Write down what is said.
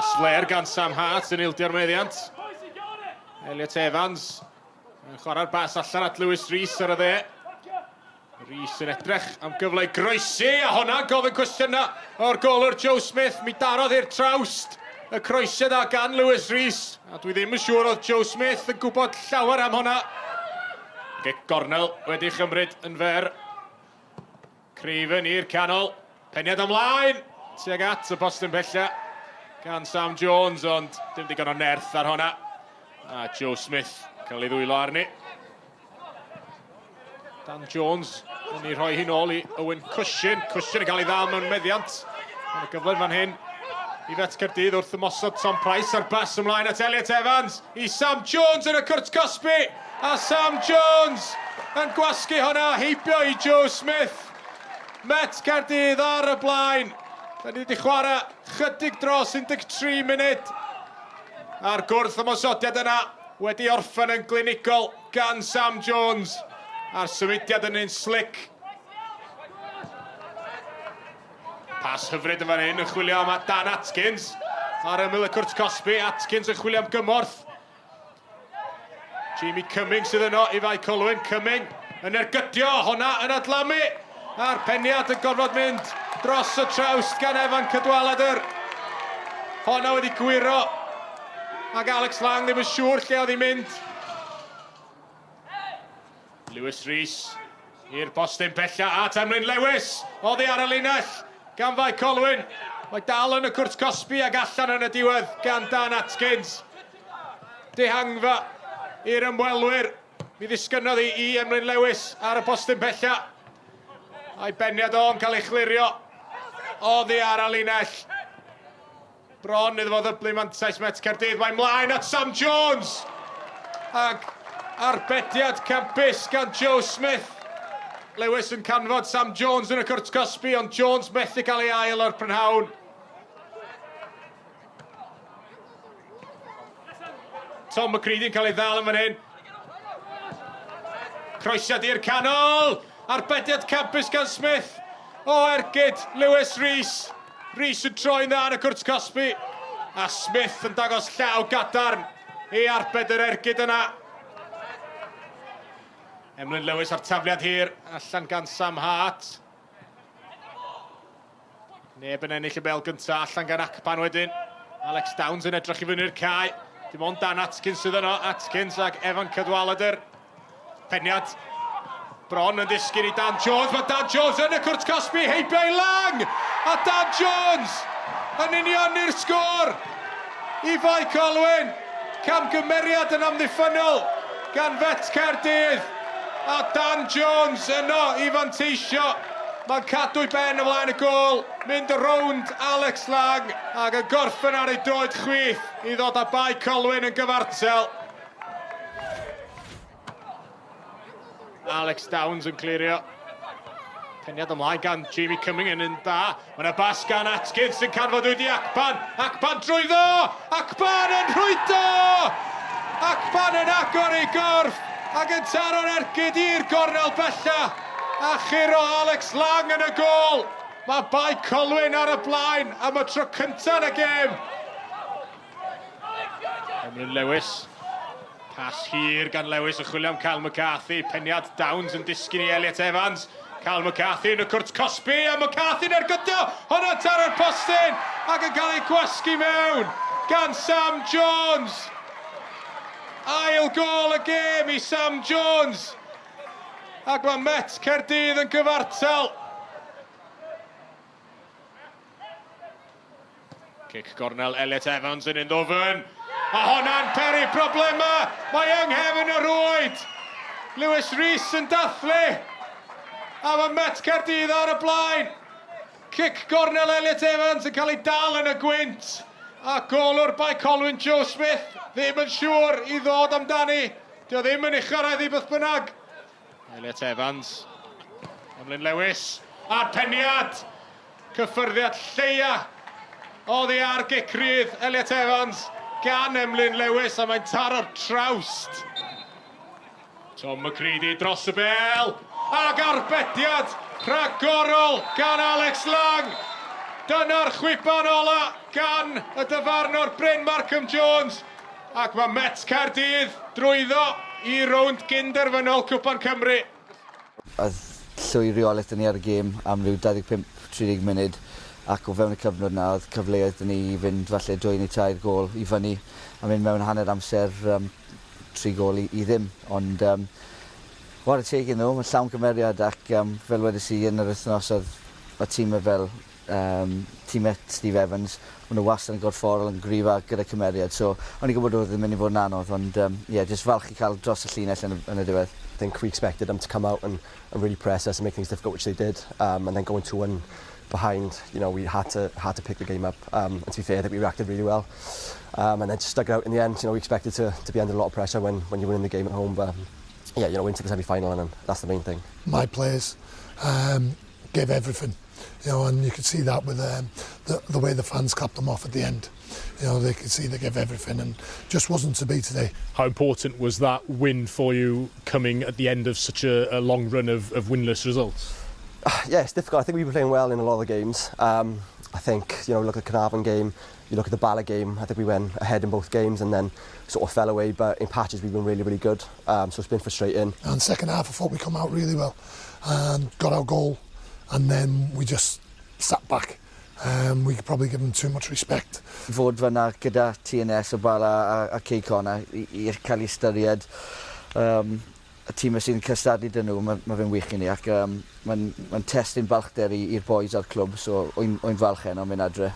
Pas fler gan Sam Hart yn ildio'r meddiant. Elliot Evans yn chwarae'r bas allan at Lewis Rees ar y dde. Rees yn edrych am gyfle i groesi, a hwnna gofyn cwestiynau o'r golwr Joe Smith. Mi darodd i'r trawst y croesiad a gan Lewis Rees. A dwi ddim yn siŵr oedd Joe Smith yn gwybod llawer am hwnna. Gic gornel wedi chymryd yn fer. Craven i'r canol. Peniad ymlaen. Tuag at y postyn bella gan Sam Jones, ond dim digon o nerth ar hwnna. A Joe Smith cael ei ddwylo arni. Dan Jones yn ei rhoi hi'n ôl i Owen Cushin. Cushin yn cael ei ddal mewn meddiant. Mae'n y gyfled fan hyn i Met Caerdydd wrth ymosod Tom Price ar bas ymlaen at Elliot Evans. I Sam Jones yn y Cwrt Cosby. A Sam Jones yn gwasgu hwnna heibio i Joe Smith. Met Caerdydd ar y blaen. Da ni wedi chwarae chydig dros 13 munud. A'r gwrth ymosodiad yna wedi orffen yn glinigol gan Sam Jones. A'r symudiad yn un slick. Pas hyfryd yn fan hyn yn chwilio am Dan Atkins. Ar ymyl y Cwrt Cosby, Atkins yn chwilio am gymorth. Jamie Cumming sydd yno i Bae Colwyn. Cumming yn ergydio, hwnna yn adlamu. A'r peniad yn gorfod mynd dros y trawst gan Evan Cadwaladr. Hwnna wedi gwiro. Ac Alex Lang ddim yn siŵr lle oedd hi'n mynd. Lewis Rees i'r postyn bella at Emlyn Lewis. Oddi ar y linell gan Bae Colwyn. Mae dal yn y Cwrt Cosby ac allan yn y diwedd gan Dan Atkins. Dehangfa i'r ymwelwyr. Mi ddisgynnodd i Emlyn Lewis ar y postyn bella. A'i beniad o'n cael ei chlirio. Oddi ar y linell. Bron iddo fo ddyblu mantais Met Caerdydd. Mae'n mlaen at Sam Jones. Ac arbediad campus gan Joe Smith. Lewis yn canfod Sam Jones yn y Cwrt Cosby, ond Jones methu cael ei ail o'r prynhawn. Tom McCready yn cael ei ddal yn fan hyn. Croesiad i'r canol. Arbediad campus gan Smith. O ergyd Lewis Rees. Rees yn troi'n dda yn y Cwrt Cosby. A Smith yn dangos llaw gadarn i arbed yr ergyd yna. Emlyn Lewis ar tafliad hir, allan gan Sam Hart. Neb yn ennill y bel gyntaf, allan gan Cwpan wedyn. Alex Downs yn edrych i fyny'r cae. Dim ond Dan Atkins sydd yno, Atkins ac Evan Cadwaladr. Peniad bron yn disgyn i Dan Jones. Mae Dan Jones yn y Cwrt Cosby, heibio i Lang! A Dan Jones yn union i'r sgôr i Bae Colwyn. Camgymeriad yn amddiffynol gan Met Caerdydd. A Dan Jones yno i fanteisio. Mae'n cadw i ben ymlaen y gôl. Mynd y rownd Alex Lang. Ac yn gorffen ar ei droed chwith i ddod â Bae Colwyn yn gyfartel. Alex Downs yn clirio. Peniad ymlaen gan Jamie Cumming yn da. Mae'n y bas gan Atkins yn canfod wedi Cwpan. Cwpan drwyddo! Cwpan yn rhwydo! Cwpan yn agor ei gorff. Ac yn taro'r ergyd i'r gornel bella. A chiro Alex Lang yn y gôl. Mae Bae Colwyn ar y blaen am y tro cyntaf yn y gêm. Emlyn Lewis. Pas hir gan Lewis yn chwilio am Cal McCarthy. Peniad Downs yn disgyn i Elliot Evans. Cal McCarthy yn y Cwrt Cosby. A McCarthy'n ergydio. Hwnna taro'r postyn. Ac yn cael ei gwasgu mewn gan Sam Jones. Ail gôl y gêm i Sam Jones. Ac mae Met Caerdydd yn gyfartal. Cic gornel Elliot Evans yn unddofen. A hwnna'n peri problema. Mae yng nghefn y rwyd. Lewis Rees yn dathlu. A mae Met Caerdydd ar y blaen. Cic gornel Elliot Evans yn cael ei dal yn y gwynt. A golwr Bae Colwyn Joe Smith ddim yn siŵr i ddod amdani. Dio ddim yn ucharaidd i beth bynnag. Elliot Evans. Emlyn Lewis. A'r peniad. Cyffyrddiad lleia. Oddi ar gicrydd Elliot Evans gan Emlyn Lewis a mae'n taro'r trawst. Tom McCready dros y bel. Ac arbediad rhagorol gan Alex Lang. Dyna'r chwipan ola gan y dyfarnwr Bryn Markham Jones. Ac mae Met Caerdydd drwyddo i rownd gynderfynol Cwpan Cymru. Oedd llwy reolaeth ni ar y gêm am ryw 25-30 munud ac o fewn y cyfnod na oedd cyfleoedd ni i fynd falle 2 neu 3 gol i fyny a mynd mewn hanner amser 3 gol i ddim. Ond war y teg nhw, mae'n llawn cymeriad ac fel wedys i yn yr wythnos oedd tîmau fel tîmau Steve Evans, maen nhw wastad yn gorfforol yn gryf gyda cymeriad. So, o'n i gwybod oedd yn mynd i fod yn anodd, ond jyst falch i cael dros y llinell yn y diwedd. I think we expected them to come out and really press us and make things difficult, which they did. And then going 2-1 behind, we had to pick the game up. And to be fair, I think we reacted really well. And then just stuck it out in the end. We expected to be under a lot of pressure when you're winning the game at home. But yeah, into the semi-final, and that's the main thing. My players gave everything, and you could see that with the way the fans clapped them off at the end. They could see they gave everything, and just wasn't to be today. How important was that win for you coming at the end of such a long run of winless results? Yeah, it's difficult. I think we were playing well in a lot of the games. I think, look at the Carnarvon game, you look at the Bala game, I think we went ahead in both games and then sort of fell away, but in patches we've been really, really good. So it's been frustrating. And second half I thought we come out really well and got our goal, and then we just sat back. We could probably give them too much respect. Fod fyna gyda TNS o Bala a Ceycon i cael ei ystyried y tîmau sy'n cystadlu dyn nhw, mae fe'n wych i ni ac mae'n testyn balchder i'r boys a'r clwb, so o'n falch heno mynd adre.